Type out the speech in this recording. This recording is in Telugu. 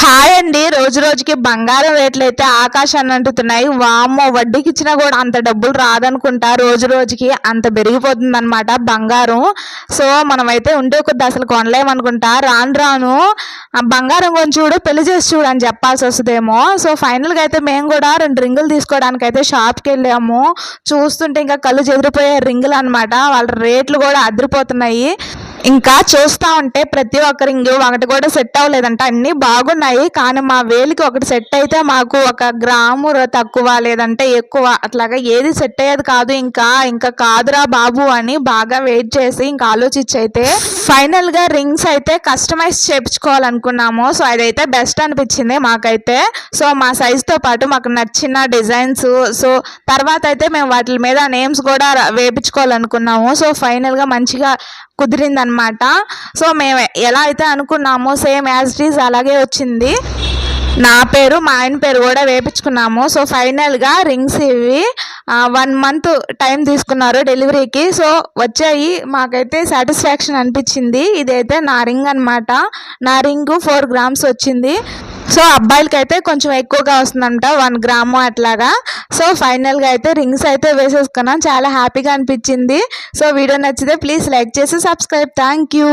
హాయ్ అండి. రోజు రోజుకి బంగారం రేట్లయితే ఆకాశాన్ని అంటుతున్నాయి. వామ్మో! వడ్డీకి ఇచ్చినా కూడా అంత డబ్బులు రాదనుకుంటా. రోజు రోజుకి అంత పెరిగిపోతుందనమాట బంగారం. సో మనమైతే ఉండే కొద్ది అసలు కొనలేమనుకుంటా. రాను రాను బంగారం కొని చూడు, పెళ్లి చేసి చూడు అని చెప్పాల్సి వస్తుందేమో. సో ఫైనల్గా అయితే మేము కూడా 2 రింగులు తీసుకోవడానికి అయితే షాప్కి వెళ్ళాము. చూస్తుంటే ఇంకా కళ్ళు చెదిరిపోయే రింగులు అనమాట. వాళ్ళ రేట్లు కూడా అదిరిపోతున్నాయి. ఇంకా చూస్తూ ఉంటే ప్రతి ఒక్క రింగు ఒకటి కూడా సెట్ అవ్వలేదంట. అన్నీ బాగున్నాయి, కానీ మా వేలికి ఒకటి సెట్ అయితే మాకు 1 గ్రాము తక్కువ లేదంటే ఎక్కువ అట్లాగా ఏది సెట్ అయ్యేది కాదు. ఇంకా కాదురా బాబు అని బాగా వెయిట్ చేసి ఇంకా ఆలోచించి అయితే ఫైనల్గా రింగ్స్ అయితే కస్టమైజ్ చేయించుకోవాలనుకున్నాము. సో అదైతే బెస్ట్ అనిపించింది మాకైతే. సో మా సైజుతో పాటు మాకు నచ్చిన డిజైన్స్, సో తర్వాత అయితే మేము వాటి మీద నేమ్స్ కూడా వేయించుకోవాలనుకున్నాము. సో ఫైనల్గా మంచిగా కుదిరిందనమాట. సో మేము ఎలా అయితే అనుకున్నామో సేమ్ యాజ్ ఇట్ ఈజ్ అలాగే వచ్చింది. నా పేరు మా ఆయన పేరు కూడా వేయించుకున్నాము. సో ఫైనల్గా రింగ్స్ ఇవి 1 మంత్ టైం తీసుకున్నారు డెలివరీకి. సో వచ్చాయి, మాకైతే సాటిస్ఫాక్షన్ అనిపించింది. ఇదైతే నా రింగ్ అనమాట. నా రింగు 4 గ్రామ్స్ వచ్చింది. సో అబ్బాయిలకి అయితే కొంచెం ఎక్కువగా వస్తుందంట, 1 గ్రాము అట్లాగా. సో ఫైనల్గా అయితే రింగ్స్ అయితే వేసేసుకున్నాం. చాలా హ్యాపీగా అనిపించింది. సో వీడియో నచ్చితే ప్లీజ్ లైక్ చేసి సబ్స్క్రైబ్. Thank you.